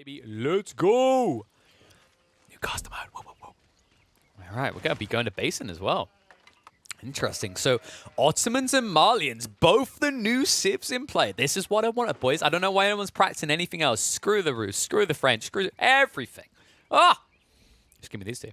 baby. Let's go. New custom mode. Whoa, whoa, whoa. All right, we're going to be going to Basin as well. Interesting. So, Ottomans and Malians, both the new civs in play. This is what I wanted, boys. I don't know why anyone's practicing anything else. Screw the Rus, screw the French, screw everything. Ah! Just give me these two.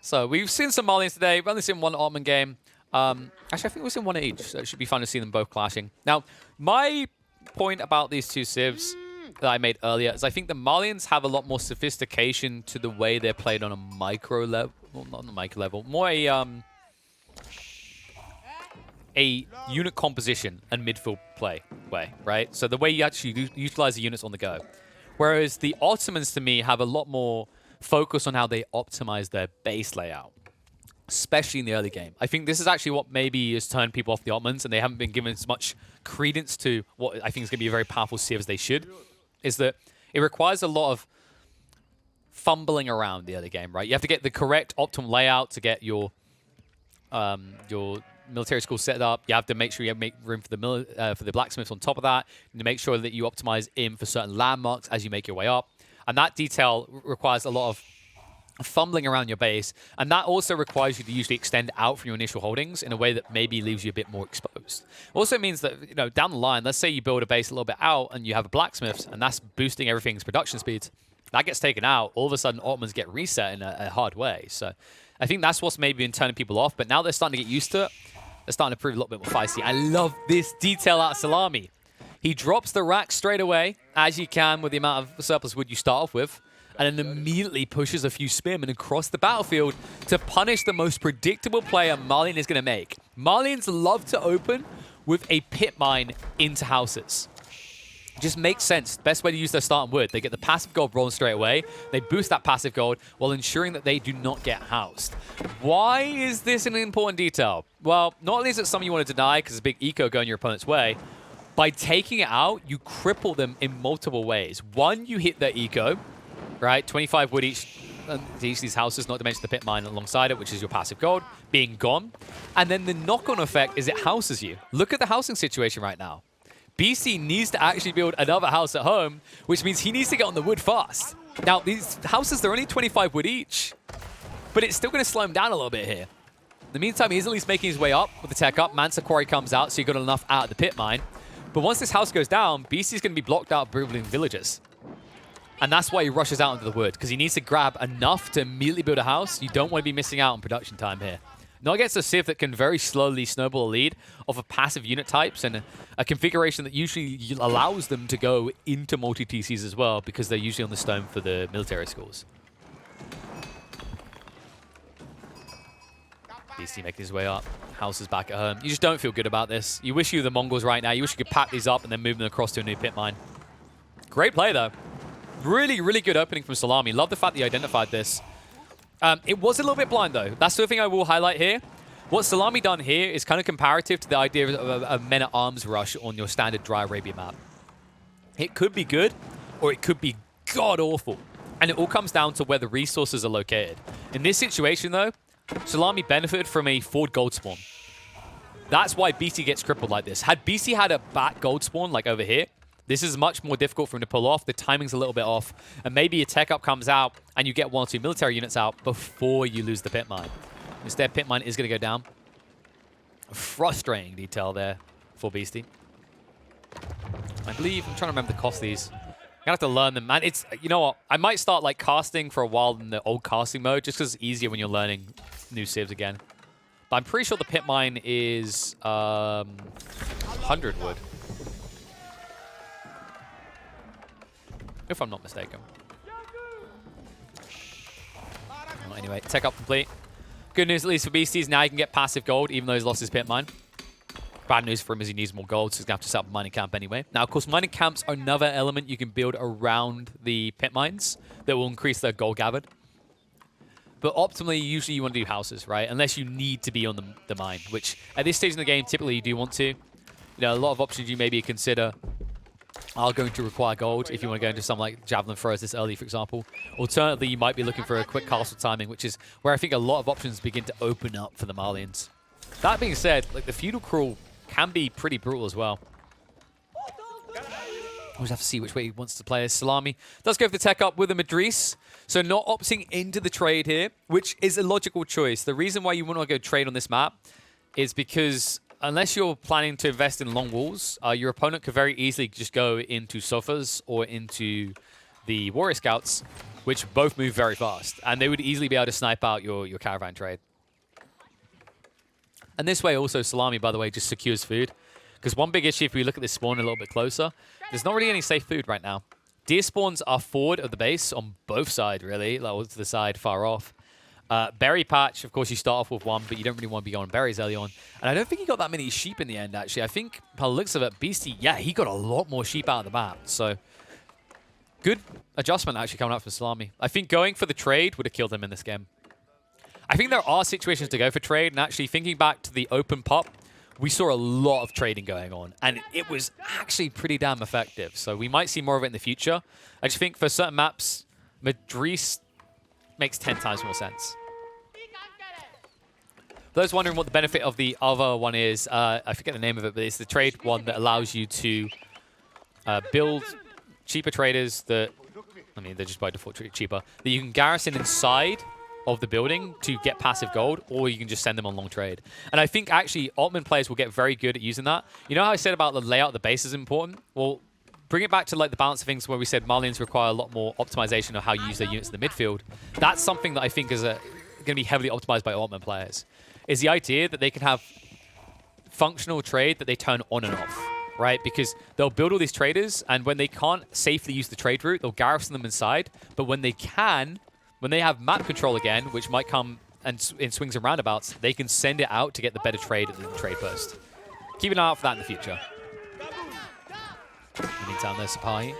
So, we've seen some Malians today. We've only seen one Ottoman game. Actually, I think we've seen one each, so it should be fun to see them both clashing. Now, my point about these two civs that I made earlier is I think the Malians have a lot more sophistication to the way they're played on a micro level. Well, not on the micro level. More a unit composition and midfield play way, right? So the way you actually utilize the units on the go. Whereas the Ottomans, to me, have a lot more focus on how they optimize their base layout, especially in the early game. I think this is actually what maybe has turned people off the Ottomans, and they haven't been given as much credence to what I think is going to be a very powerful civ as they should, is that it requires a lot of fumbling around the early game, right? You have to get the correct optimal layout to get your military school set up. You have to make sure you make room for the blacksmiths on top of that, and to make sure that you optimize in for certain landmarks as you make your way up. And that detail requires a lot of fumbling around your base, and that also requires you to usually extend out from your initial holdings in a way that maybe leaves you a bit more exposed. Also means that, you know, down the line, let's say you build a base a little bit out and you have a blacksmith, and that's boosting everything's production speeds. That gets taken out, all of a sudden Ottomans get reset in a hard way. So I think that's what's maybe been turning people off, but now they're starting to get used to it. They're starting to prove a little bit more feisty. I love this detail out of Salami. He drops the rack straight away, as you can with the amount of surplus wood you start off with, and then immediately pushes a few spearmen across the battlefield to punish the most predictable player Malian is going to make. Malians love to open with a pit mine into houses. It just makes sense. Best way to use their starting wood. They get the passive gold rolling straight away. They boost that passive gold while ensuring that they do not get housed. Why is this an important detail? Well, not only is it something you want to deny because it's a big eco going your opponent's way, by taking it out, you cripple them in multiple ways. One, you hit their eco, right? 25 wood each to each of these houses, not to mention the pit mine alongside it, which is your passive gold, being gone. And then the knock-on effect is it houses you. Look at the housing situation right now. BC needs to actually build another house at home, which means he needs to get on the wood fast. Now, these houses, they're only 25 wood each, but it's still going to slow him down a little bit here. In the meantime, he's at least making his way up with the tech up. Mansa Quarry comes out, so you got enough out of the pit mine. But once this house goes down, BC's going to be blocked out of building villages. And that's why he rushes out into the wood, because he needs to grab enough to immediately build a house. You don't want to be missing out on production time here. Not against a civ that can very slowly snowball a lead off of passive unit types and a configuration that usually allows them to go into multi-TCs as well, because they're usually on the stone for the military schools. BC making his way up. House is back at home. You just don't feel good about this. You wish you were the Mongols right now. You wish you could pack these up and then move them across to a new pit mine. Great play, though. Really, really good opening from Salami. Love the fact that he identified this. It was a little bit blind, though. That's the thing I will highlight here. What Salami done here is kind of comparative to the idea of a men-at-arms rush on your standard Dry Arabia map. It could be good, or it could be god-awful. And it all comes down to where the resources are located. In this situation, though, Salami benefited from a forward gold spawn. That's why BC gets crippled like this. Had BC had a back gold spawn, like over here, this is much more difficult for him to pull off. The timing's a little bit off. And maybe a tech up comes out and you get 1 or 2 military units out before you lose the pit mine. Instead, pit mine is going to go down. A frustrating detail there for Beastie. I believe, I'm trying to remember the cost of these. I'm going to have to learn them. Man, it's, you know what? I might start like casting for a while in the old casting mode just because it's easier when you're learning new civs again. But I'm pretty sure the pit mine is 100 wood. If I'm not mistaken. Well, anyway, tech up complete. Good news, at least for Beasties, now he can get passive gold, even though he's lost his pit mine. Bad news for him is he needs more gold, so he's going to have to set up a mining camp anyway. Now, of course, mining camps are another element you can build around the pit mines that will increase their gold gathered. But optimally, usually you want to do houses, right? Unless you need to be on the mine, which at this stage in the game, typically you do want to. You know, a lot of options you maybe consider are going to require gold if you want to go into something like Javelin Throws this early, for example. Alternatively, you might be looking for a quick castle timing, which is where I think a lot of options begin to open up for the Malians. That being said, like the feudal crawl can be pretty brutal as well. We'll just have to see which way he wants to play as. Salami does go for the tech up with a Madris. So not opting into the trade here, which is a logical choice. The reason why you want to go trade on this map is because unless you're planning to invest in long walls, your opponent could very easily just go into sofas or into the Warrior Scouts, which both move very fast. And they would easily be able to snipe out your caravan trade. And this way also, Salami, by the way, just secures food. Because one big issue, if we look at this spawn a little bit closer, there's not really any safe food right now. Deer spawns are forward of the base on both sides, really, like to the side far off. Berry patch, of course, you start off with one, but you don't really want to be going berries early on. And I don't think he got that many sheep in the end, actually. I think, by the looks of it, Beastie, yeah, he got a lot more sheep out of the map. So, good adjustment, actually, coming out from Salami. I think going for the trade would have killed him in this game. I think there are situations to go for trade, and actually, thinking back to the open pop, we saw a lot of trading going on, and it was actually pretty damn effective. So we might see more of it in the future. I just think for certain maps, Madris makes 10 times more sense. For those wondering what the benefit of the other one is, I forget the name of it, but it's the trade one that allows you to build cheaper traders that, I mean, they're just by default cheaper, that you can garrison inside of the building to get passive gold, or you can just send them on long trade. And I think actually Altman players will get very good at using that. You know how I said about the layout of the base is important? Well, bring it back to like the balance of things where we said Malians require a lot more optimization of how you use their units in the midfield. That's something that I think is going to be heavily optimized by Altman players, is the idea that they can have functional trade that they turn on and off, right? Because they'll build all these traders, and when they can't safely use the trade route, they'll garrison them inside. But when they can, when they have map control again, which might come and in swings and roundabouts, they can send it out to get the better trade at the trade burst. Keep an eye out for that in the future. In the meantime, there's Sapai.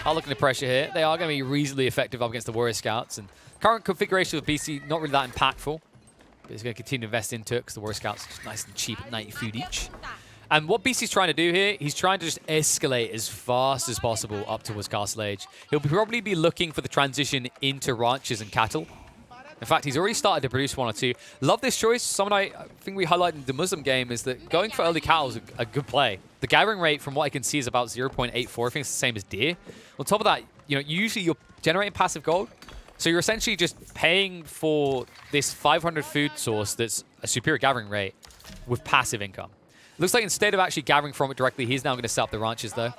Are looking to pressure here. They are going to be reasonably effective up against the Warrior Scouts. And current configuration of BC, not really that impactful. But he's going to continue to invest into it because the Warrior Scouts are just nice and cheap at 90 food each. And what BC's trying to do here, he's trying to just escalate as fast as possible up towards Castle Age. He'll probably be looking for the transition into ranches and cattle. In fact, he's already started to produce one or two. Love this choice. Someone I think we highlighted in the Muslim game is that going for early cattle is a good play. The gathering rate, from what I can see, is about 0.84. I think it's the same as deer. On top of that, you know, usually you're generating passive gold. So you're essentially just paying for this 500 food source that's a superior gathering rate with passive income. Looks like instead of actually gathering from it directly, he's now going to set up the ranches, though.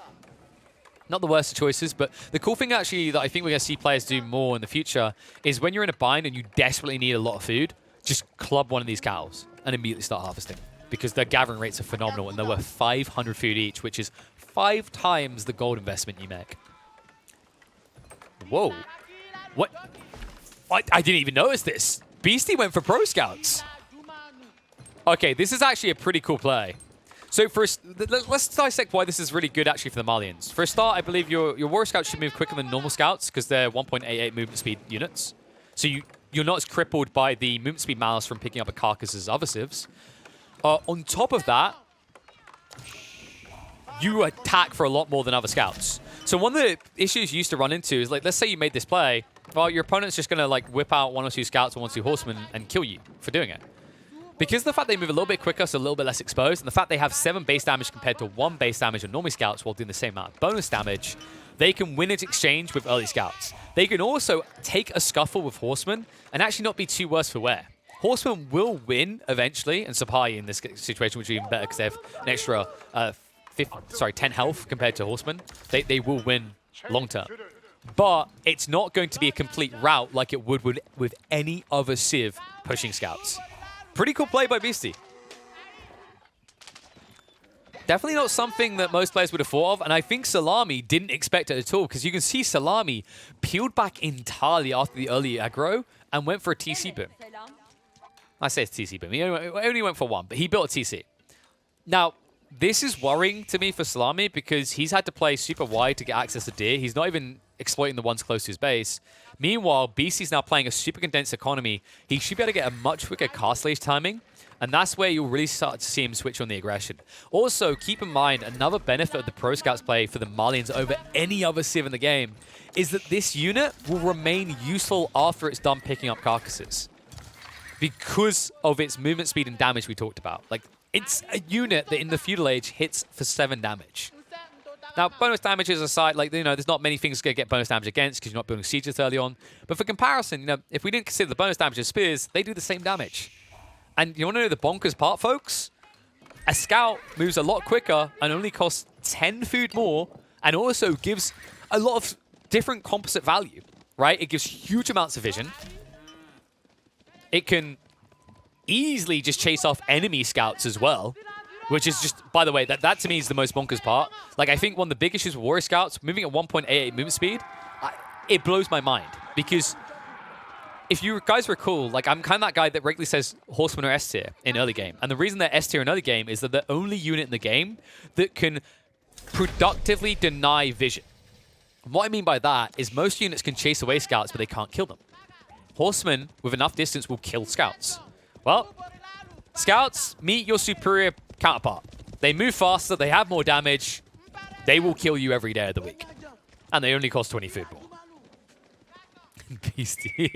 Not the worst of choices, but the cool thing actually that I think we're going to see players do more in the future is when you're in a bind and you desperately need a lot of food, just club one of these cows and immediately start harvesting, because their gathering rates are phenomenal and they're worth 500 food each, which is 5 times the gold investment you make. Whoa. What? I didn't even notice this. Beastie went for Pro Scouts. Okay, this is actually a pretty cool play. So first, let's dissect why this is really good actually for the Malians. For a start, I believe your Warrior Scouts should move quicker than normal Scouts because they're 1.88 movement speed units. So you're not as crippled by the movement speed malice from picking up a carcass as other civs. On top of that, you attack for a lot more than other Scouts. So one of the issues you used to run into is, like, let's say you made this play, well, your opponent's just going to like whip out 1 or 2 Scouts or 1 or 2 Horsemen and kill you for doing it. Because of the fact they move a little bit quicker, so a little bit less exposed, and the fact they have 7 base damage compared to 1 base damage on normal Scouts while doing the same amount of bonus damage, they can win its exchange with early Scouts. They can also take a scuffle with Horsemen and actually not be too worse for wear. Horsemen will win eventually, and Sapai in this situation, which is even better because they have an extra 10 health compared to Horsemen. They will win long term. But it's not going to be a complete rout like it would with any other Civ pushing Scouts. Pretty cool play by Beastie. Definitely not something that most players would have thought of, and I think Salami didn't expect it at all, because you can see Salami peeled back entirely after the early aggro and went for a TC boom. I say it's TC boom. He only went for 1, but he built a TC. Now, this is worrying to me for Salami because he's had to play super wide to get access to deer. He's not even exploiting the ones close to his base. Meanwhile, BC's now playing a super condensed economy. He should be able to get a much quicker castle age timing, and that's where you'll really start to see him switch on the aggression. Also, keep in mind, another benefit of the Pro Scouts play for the Malians over any other Civ in the game is that this unit will remain useful after it's done picking up carcasses because of its movement speed and damage we talked about. Like, it's a unit that in the Feudal Age hits for 7 damage. Now, bonus damages aside, like, there's not many things to get bonus damage against because you're not building sieges early on. But for comparison, if we didn't consider the bonus damage of spears, they do the same damage. And you want to know the bonkers part, folks? A scout moves a lot quicker and only costs 10 food more, and also gives a lot of different composite value, right? It gives huge amounts of vision. It can easily just chase off enemy scouts as well, which is just, by the way, that to me is the most bonkers part. Like, I think one of the big issues with warrior scouts, moving at 1.88 movement speed, it blows my mind. Because if you guys recall, like, I'm kind of that guy that regularly says horsemen are S tier in early game. And the reason they're S tier in early game is that they're the only unit in the game that can productively deny vision. And what I mean by that is most units can chase away scouts, but they can't kill them. Horsemen with enough distance will kill scouts. Well, scouts meet your superior counterpart. They move faster, they have more damage, they will kill you every day of the week. And they only cost 20 food more. Beastie.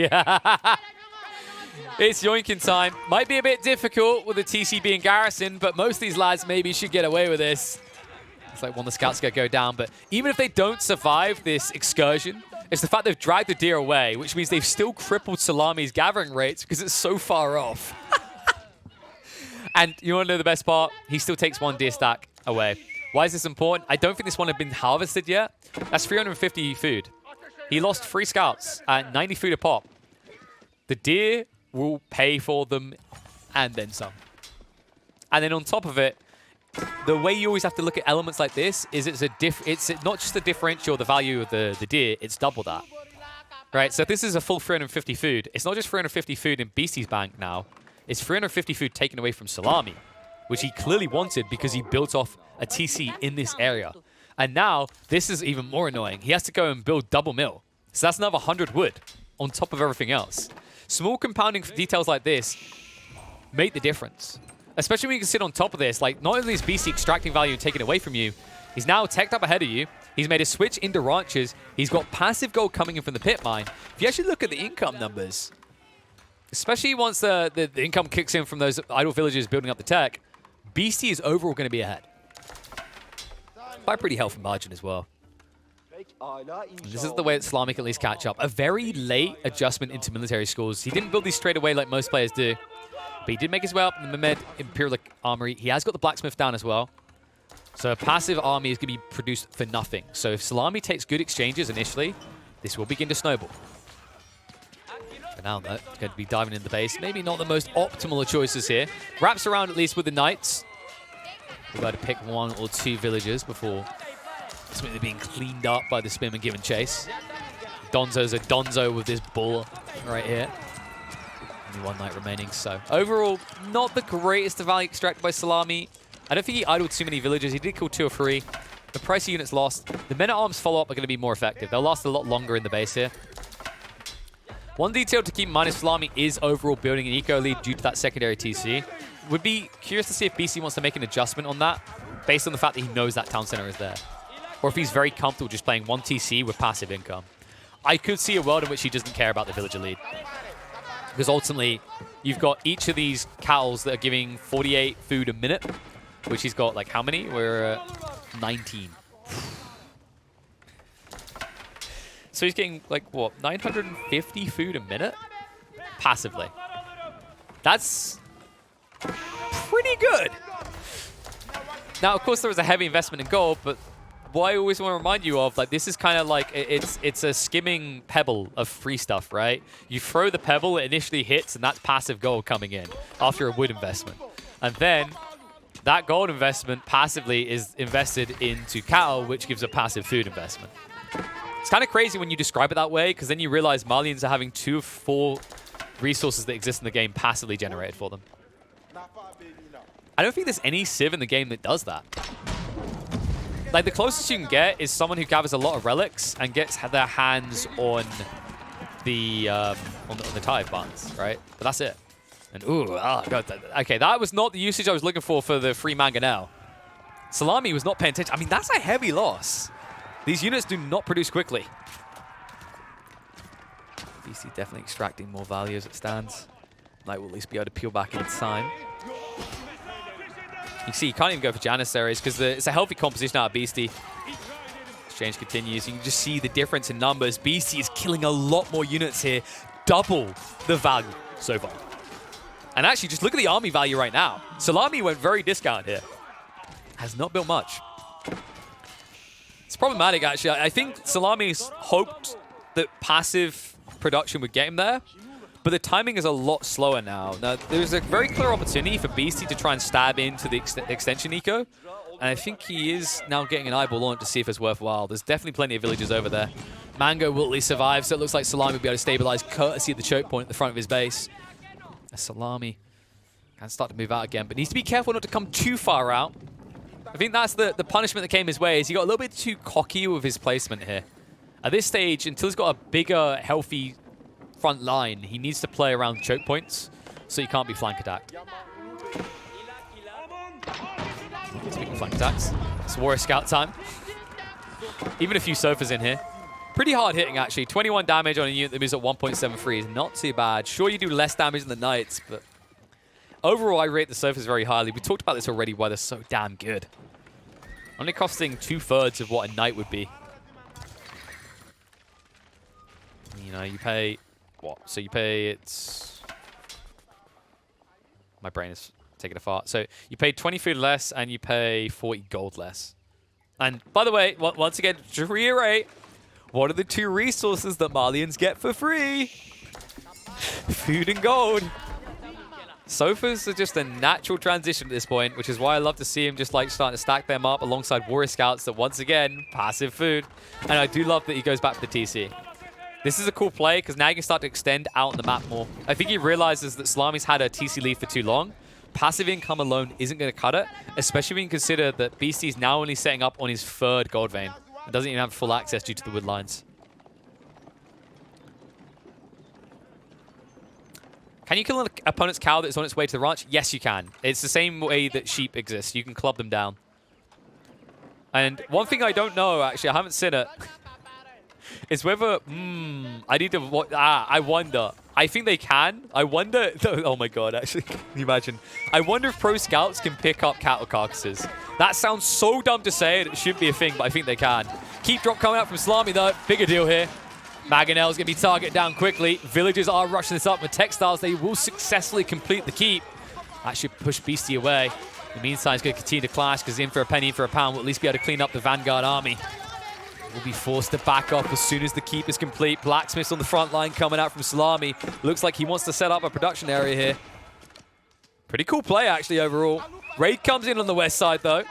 It's yoinking time. Might be a bit difficult with the TC being garrison, but most of these lads maybe should get away with this. It's like one of the scouts going to go down, but even if they don't survive this excursion, it's the fact they've dragged the deer away, which means they've still crippled Salami's gathering rates because it's so far off. And you want to know the best part? He still takes one deer stack away. Why is this important? I don't think this one had been harvested yet. That's 350 food. He lost 3 scouts at 90 food a pop. The deer will pay for them and then some. And then on top of it, the way you always have to look at elements like this is it's not just the differential, the value of the deer, it's double that. Right, so if this is a full 350 food, it's not just 350 food in Beastie's bank now, it's 350 food taken away from Salami, which he clearly wanted because he built off a TC in this area. And now, this is even more annoying. He has to go and build double mill. So that's another 100 wood on top of everything else. Small compounding details like this make the difference. Especially when you can sit on top of this. Like, not only is BC extracting value and taking away from you, he's now teched up ahead of you. He's made a switch into ranches. He's got passive gold coming in from the pit mine. If you actually look at the income numbers, especially once the income kicks in from those idle villagers building up the tech, BC is overall going to be ahead. By a pretty healthy margin as well. This is the way that Salami can at least catch up. A very late adjustment into military schools. He didn't build these straight away like most players do. But he did make his way up in the Mehmed Imperial Armory. He has got the blacksmith down as well. So a passive army is going to be produced for nothing. So if Salami takes good exchanges initially, this will begin to snowball. For now, though, going to be diving in the base. Maybe not the most optimal of choices here. Wraps around at least with the knights. We've got to pick 1 or 2 villagers before ultimately being cleaned up by the spearman given chase. Donzo's a Donzo with this bull right here. Only 1 knight remaining, so overall, not the greatest of value extracted by Salami. I don't think he idled too many villagers. He did kill 2 or 3. The price of units lost. The men-at-arms follow-up are going to be more effective. They'll last a lot longer in the base here. One detail to keep in mind is Salami is overall building an eco lead due to that secondary TC. Would be curious to see if BC wants to make an adjustment on that based on the fact that he knows that town center is there. Or if he's very comfortable just playing 1 TC with passive income. I could see a world in which he doesn't care about the villager lead. Because ultimately, you've got each of these cows that are giving 48 food a minute, which he's got, like, how many? We're at 19. So he's getting, like, what, 950 food a minute? Passively. That's pretty good. Now, of course, there was a heavy investment in gold, but what I always want to remind you of, like, this is kind of like, it's a skimming pebble of free stuff, right? You throw the pebble, it initially hits, and that's passive gold coming in after a wood investment. And then that gold investment passively is invested into cattle, which gives a passive food investment. It's kind of crazy when you describe it that way, because then you realize Malians are having 2 of 4 resources that exist in the game passively generated for them. I don't think there's any civ in the game that does that. Like, the closest you can get is someone who gathers a lot of relics and gets their hands on the tithe buttons, right? But that's it. And God, okay, that was not the usage I was looking for the free mangonel. Salami was not paying attention. I mean, that's a heavy loss. These units do not produce quickly. DC definitely extracting more value as it stands. Knight will at least be able to peel back in time. You see, you can't even go for Janissaries because it's a healthy composition out of Beastie. exchange continues. You can just see the difference in numbers. BC is killing a lot more units here. Double the value so far. And actually, just look at the army value right now. Salami went very discount here. Has not built much. It's problematic, actually. I think Salami's hoped that passive production would get him there, but the timing is a lot slower now. Now, there's a very clear opportunity for Beastie to try and stab into the extension eco, and I think he is now getting an eyeball on it to see if it's worthwhile. There's definitely plenty of villagers over there. Mango will at least survive, so it looks like Salami will be able to stabilize courtesy of the choke point at the front of his base. Salami can start to move out again, but needs to be careful not to come too far out. I think that's the punishment that came his way, is he got a little bit too cocky with his placement here. At this stage, until he's got a bigger, healthy front line, he needs to play around choke points, so he can't be flank attacked. Speaking of flank attacks, it's Warrior Scout time. Even a few sofas in here. Pretty hard hitting, actually. 21 damage on a unit that moves at 1.73 is not too bad. Sure, you do less damage than the Knights, but overall, I rate the sofas very highly. We talked about this already, why they're so damn good. Only costing 2/3 of what a Knight would be. You know, you pay... what? So you pay... it's... my brain is taking a fart. So you pay 20 food less, and you pay 40 gold less. And by the way, once again, to reiterate, what are the two resources that Malians get for free? Food and gold. Sofas are just a natural transition at this point, which is why I love to see him just like starting to stack them up alongside Warrior Scouts that once again, passive food. And I do love that he goes back to the TC. This is a cool play because now you can start to extend out on the map more. I think he realizes that Salami's had a TC lead for too long. Passive income alone isn't going to cut it, especially when you consider that BC is now only setting up on his 3rd gold vein. It doesn't even have full access due to the wood lines. Can you kill an opponent's cow that's on its way to the ranch? Yes, you can. It's the same way that sheep exist. You can club them down. And one thing I don't know, actually, I haven't seen it, is whether... I need to... I wonder. I think they can. I wonder... Oh my god, actually. Can you imagine? I wonder if pro scouts can pick up cattle carcasses. That sounds so dumb to say, and it should be a thing, but I think they can. Keep drop coming out from Salami, though. Bigger deal here. Mangonel's going to be targeted down quickly. Villagers are rushing this up with textiles. They will successfully complete the keep. That should push Beastie away. In the meantime, he's going to continue to clash because in for a penny, in for a pound, will at least be able to clean up the Vanguard army. Will be forced to back up as soon as the keep is complete. Blacksmiths on the front line coming out from Salami. Looks like he wants to set up a production area here. Pretty cool play, actually, overall. Raid comes in on the west side, though.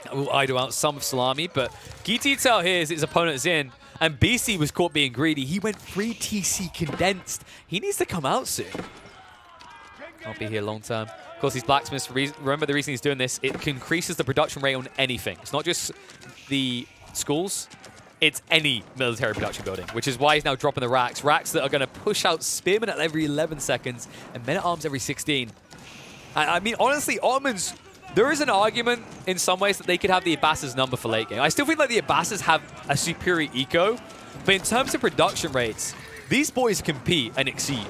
That will idle out some of Salami, but key detail here is his opponent is in. And BC was caught being greedy. He went 3 TC condensed. He needs to come out soon. Can't be here long term. Of course, these blacksmiths, remember the reason he's doing this, it increases the production rate on anything. It's not just the schools, it's any military production building, which is why he's now dropping the racks. Racks that are going to push out spearmen at every 11 seconds and men-at-arms every 16. I mean, honestly, Ottomans... there is an argument in some ways that they could have the Abbas's number for late game. I still think like the Abbas's have a superior eco, but in terms of production rates, these boys compete and exceed.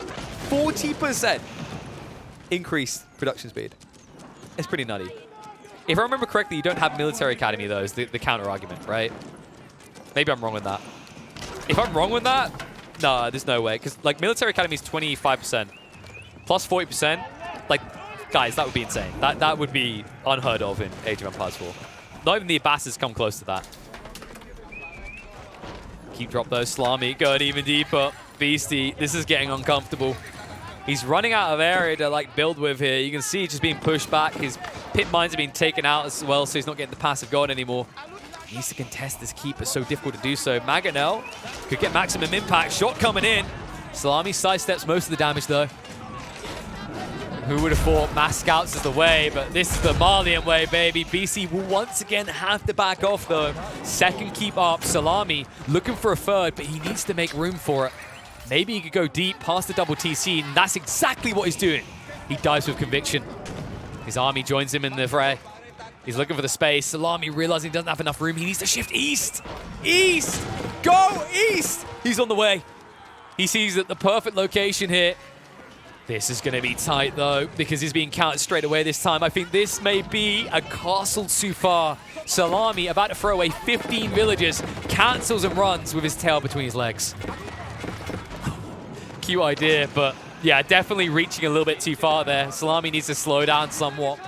40% increased production speed. It's pretty nutty. If I remember correctly, you don't have military academy though, is the counter argument, right? Maybe I'm wrong with that. If I'm wrong with that, no, there's no way. Because like military academy is 25%. Plus 40%, like... guys, that would be insane. That would be unheard of in Age of Empires 4. Not even the Abbas's come close to that. Keep drop though, Salami going even deeper. Beastie, this is getting uncomfortable. He's running out of area to like build with here. You can see he's just being pushed back. His pit mines are being taken out as well, so he's not getting the passive gold anymore. He needs to contest this keep. It's so difficult to do so. Mangonel could get maximum impact. Shot coming in. Salami sidesteps most of the damage though. Who would have thought mass scouts is the way, but this is the Malian way, baby. BC will once again have to back off, though. Second keep up. Salami looking for a third, but he needs to make room for it. Maybe he could go deep past the double TC, and that's exactly what he's doing. He dives with conviction. His army joins him in the fray. He's looking for the space. Salami realizing he doesn't have enough room. He needs to shift east. East! Go east! He's on the way. He sees that the perfect location here. This is going to be tight, though, because he's being countered straight away this time. I think this may be a castle too far. Salami about to throw away 15 villagers, cancels and runs with his tail between his legs. Cute idea, but yeah, definitely reaching a little bit too far there. Salami needs to slow down somewhat.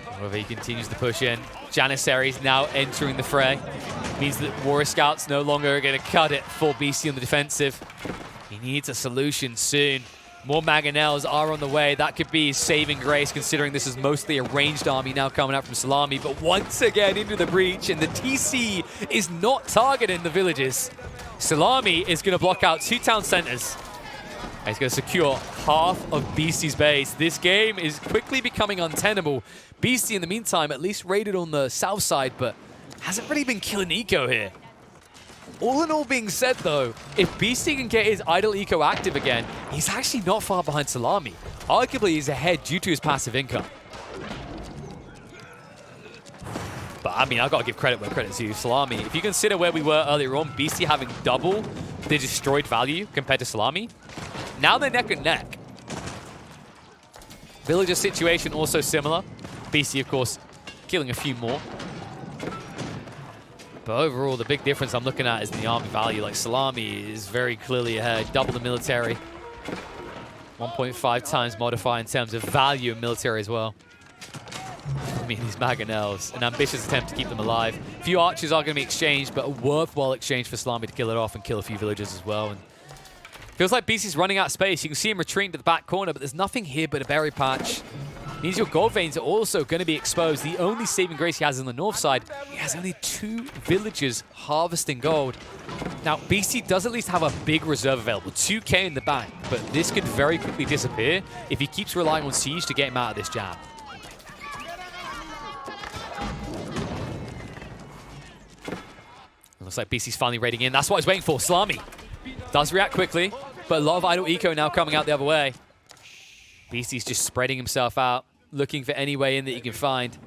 However, he continues to push in. Janissaries now entering the fray. Means that Warrior Scouts no longer are going to cut it for BC on the defensive. He needs a solution soon. More Mangonels are on the way. That could be his saving grace, considering this is mostly a ranged army now coming out from Salami. But once again into the breach, and the TC is not targeting the villages. Salami is going to block out 2 town centers. And he's going to secure half of BC's base. This game is quickly becoming untenable. BC, in the meantime, at least raided on the south side, but hasn't really been killing eco here. All in all being said, though, if BC can get his idle eco active again, he's actually not far behind Salami. Arguably, he's ahead due to his passive income. But, I mean, I've got to give credit where credit's due. Salami, if you consider where we were earlier on, BC having double the destroyed value compared to Salami, now they're neck and neck. Villager situation also similar. BC, of course, killing a few more. But overall, the big difference I'm looking at is in the army value. Like, Salami is very clearly ahead. Double the military. 1.5 times modify in terms of value in military as well. I mean, these Mangonels, an ambitious attempt to keep them alive. A few archers are going to be exchanged, but a worthwhile exchange for Salami to kill it off and kill a few villagers as well. And feels like BC's running out of space. You can see him retreating to the back corner, but there's nothing here but a berry patch. Means your gold veins are also going to be exposed. The only saving grace he has on the north side, he has only 2 villagers harvesting gold. Now, BC does at least have a big reserve available, 2k in the bank, but this could very quickly disappear if he keeps relying on siege to get him out of this jam. Looks like BC's finally raiding in. That's what he's waiting for. Salami does react quickly, but a lot of idle eco now coming out the other way. BC's just spreading himself out, looking for any way in that he can find.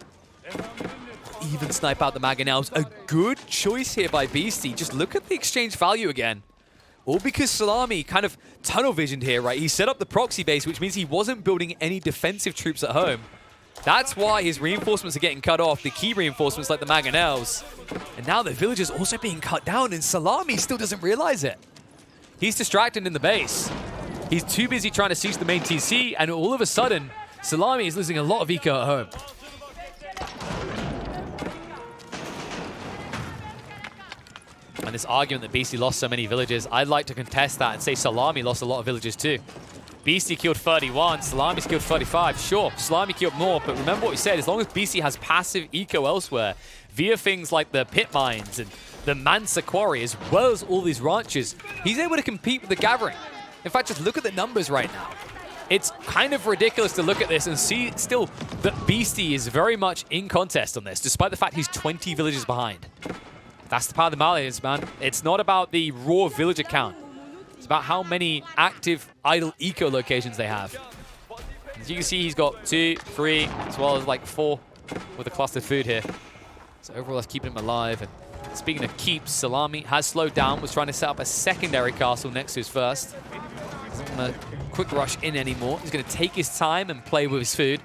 Even snipe out the Mangonels. A good choice here by BC. Just look at the exchange value again. All because Salami kind of tunnel visioned here, right? He set up the proxy base, which means he wasn't building any defensive troops at home. That's why his reinforcements are getting cut off, the key reinforcements like the Mangonels. And now the villagers also being cut down, and Salami still doesn't realize it. He's distracted in the base. He's too busy trying to siege the main TC, and all of a sudden, Salami is losing a lot of eco at home. And this argument that BC lost so many villagers, I'd like to contest that and say Salami lost a lot of villagers too. BC killed 31, Salami's killed 35. Sure, Salami killed more, but remember what we said, as long as BC has passive eco elsewhere, via things like the pit mines and the Mansa quarry, as well as all these ranches, he's able to compete with the gathering. In fact, just look at the numbers right now. It's kind of ridiculous to look at this and see still that BC is very much in contest on this, despite the fact he's 20 villages behind. That's the power of the Malians, man. It's not about the raw villager count. It's about how many active idle eco locations they have. As you can see, he's got 2, 3, as well as like 4 with a clustered food here. So overall, that's keeping him alive. And speaking of keeps, Salami has slowed down, was trying to set up a secondary castle next to his first. Doesn't want to quick rush in anymore. He's going to take his time and play with his food.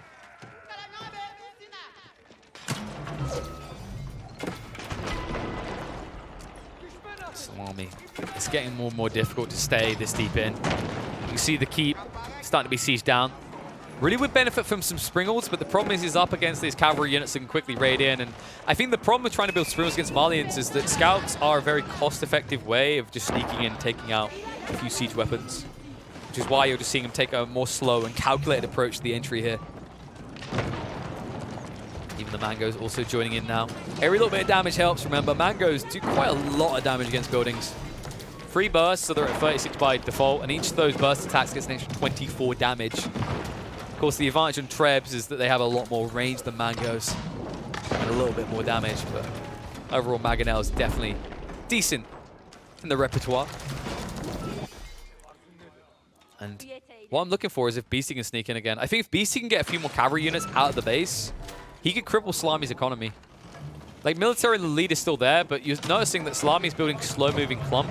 Salami, it's getting more and more difficult to stay this deep in. You can see the keep starting to be sieged down. Really would benefit from some springles, but the problem is he's up against these cavalry units that can quickly raid in. And I think the problem with trying to build springles against Malians is that scouts are a very cost-effective way of just sneaking in and taking out a few siege weapons, which is why you're just seeing him take a more slow and calculated approach to the entry here. Even the Mangoes also joining in now. Every little bit of damage helps, remember. Mangoes do quite a lot of damage against buildings. 3 bursts, so they're at 36 by default, and each of those burst attacks gets an extra 24 damage. Of course, the advantage on Trebs is that they have a lot more range than Mangoes, and a little bit more damage, but overall Mangonel is definitely decent in the repertoire. And what I'm looking for is if BC can sneak in again. I think if BC can get a few more cavalry units out of the base, he could cripple Salami's economy. Like, military in the lead is still there, but you're noticing that Salami is building slow-moving clump.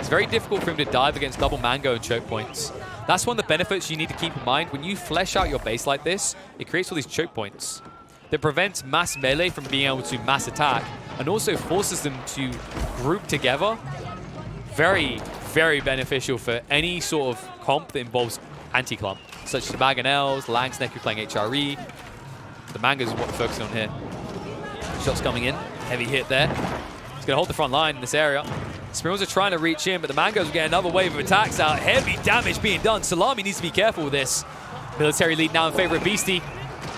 It's very difficult for him to dive against double mango and choke points. That's one of the benefits you need to keep in mind. When you flesh out your base like this, it creates all these choke points that prevents mass melee from being able to mass attack and also forces them to group together. Very, very beneficial for any sort of comp that involves anti-clump, such as the Mangonels, Langsneck who's playing HRE. The Mangas is what we're focusing on here. Shots coming in. Heavy hit there. He's going to hold the front line in this area. Spirals are trying to reach in, but the Mangoes will get another wave of attacks out. Heavy damage being done. Salami needs to be careful with this. Military lead now in favor of Beastie.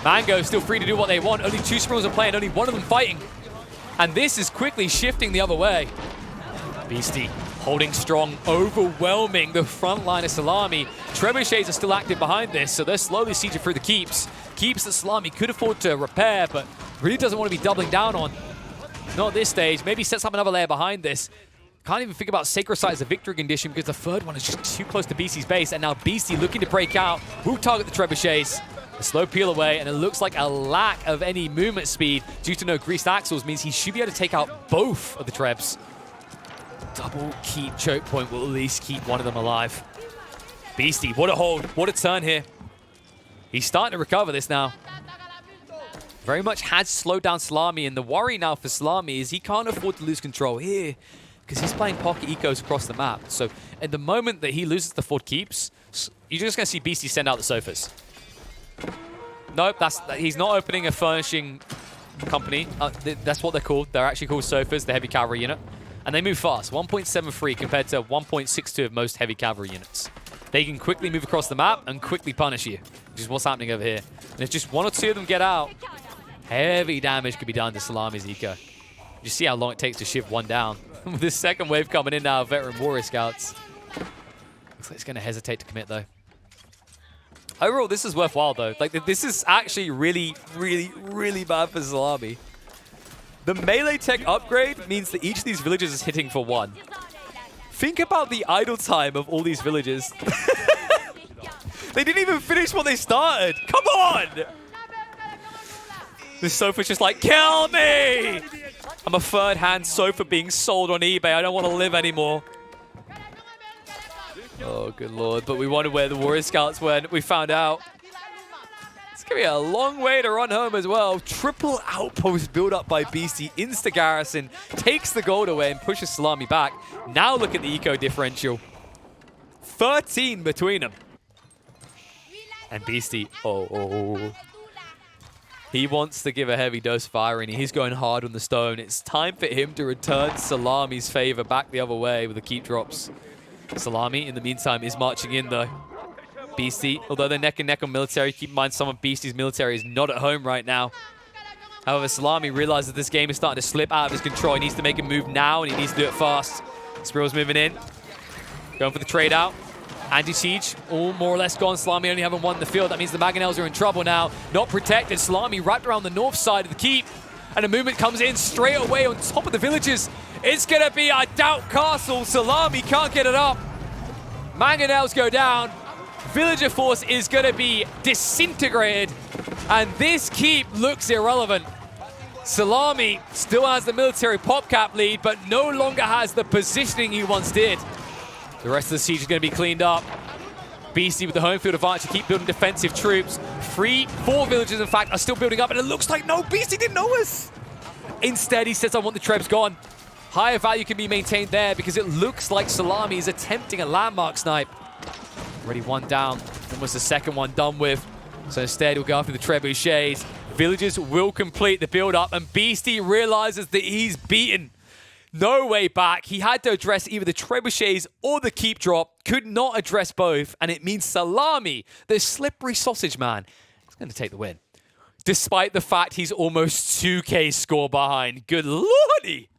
Mango still free to do what they want. Only 2 Spirals are playing, only one of them fighting. And this is quickly shifting the other way. Beastie holding strong, overwhelming the front line of Salami. Trebuchets are still active behind this, so they're slowly sieging through the keeps. Keeps that Salami could afford to repair, but really doesn't want to be doubling down on. Not at this stage. Maybe sets up another layer behind this. Can't even think about Sacred Site as a victory condition because the third one is just too close to Beastie's base, and now Beastie looking to break out. Will target the Trebuchets. A slow peel away, and it looks like a lack of any movement speed due to no greased axles means he should be able to take out both of the Trebs. Double keep choke point will at least keep one of them alive. Beastie, what a hold, what a turn here. He's starting to recover this now. Very much has slowed down Salami, and the worry now for Salami is he can't afford to lose control here because he's playing pocket ecos across the map. So at the moment that he loses the 4 keeps, you're just going to see Beastie send out the sofas. Nope, he's not opening a furnishing company. That's what they're called. They're actually called sofas, the heavy cavalry unit. And they move fast, 1.73 compared to 1.62 of most heavy cavalry units. They can quickly move across the map and quickly punish you, which is what's happening over here. And if just 1 or 2 of them get out, heavy damage could be done to Salami's eco. You see how long it takes to shift 1 down. With this second wave coming in now, veteran warrior scouts. Looks like he's going to hesitate to commit, though. Overall, this is worthwhile, though. Like, this is actually really, really, really bad for Salami. The melee tech upgrade means that each of these villages is hitting for 1. Think about the idle time of all these villages. They didn't even finish what they started. Come on! This sofa's just like, kill me! I'm a third-hand sofa being sold on eBay. I don't want to live anymore. Oh, good lord. But we wondered where the Warrior Scouts went. We found out. It's going to be a long way to run home as well. Triple outpost build up by Beastie. Insta-garrison takes the gold away and pushes Salami back. Now look at the eco differential. 13 between them. And Beastie, he wants to give a heavy dose of irony. He's going hard on the stone. It's time for him to return Salami's favor back the other way with the keep drops. Salami, in the meantime, is marching in, though. Beastie, although they're neck and neck on military, keep in mind some of Beastie's military is not at home right now. However, Salami realizes this game is starting to slip out of his control. He needs to make a move now, and he needs to do it fast. Spiral's moving in. Going for the trade out. Anti-siege, all more or less gone. Salami only having 1 in the field. That means the Mangonels are in trouble now. Not protected. Salami wrapped around the north side of the keep. And a movement comes in straight away on top of the villages. It's going to be a Doubt Castle. Salami can't get it up. Mangonels go down. Villager force is going to be disintegrated. And this keep looks irrelevant. Salami still has the military pop cap lead, but no longer has the positioning he once did. The rest of the siege is going to be cleaned up. Beastie with the home field advantage to keep building defensive troops. 4 villagers, in fact, are still building up, and it looks like no, Beastie didn't know us. Instead, he says, I want the Trebs gone. Higher value can be maintained there because it looks like Salami is attempting a landmark snipe. Already 1 down, almost the second one done with. So instead, he'll go after the trebuchets. Villagers will complete the build-up, and Beastie realizes that he's beaten. No way back. He had to address either the trebuchets or the keep drop. Could not address both, and it means Salami, the slippery sausage man, is going to take the win. Despite the fact he's almost 2K score behind. Good lordy!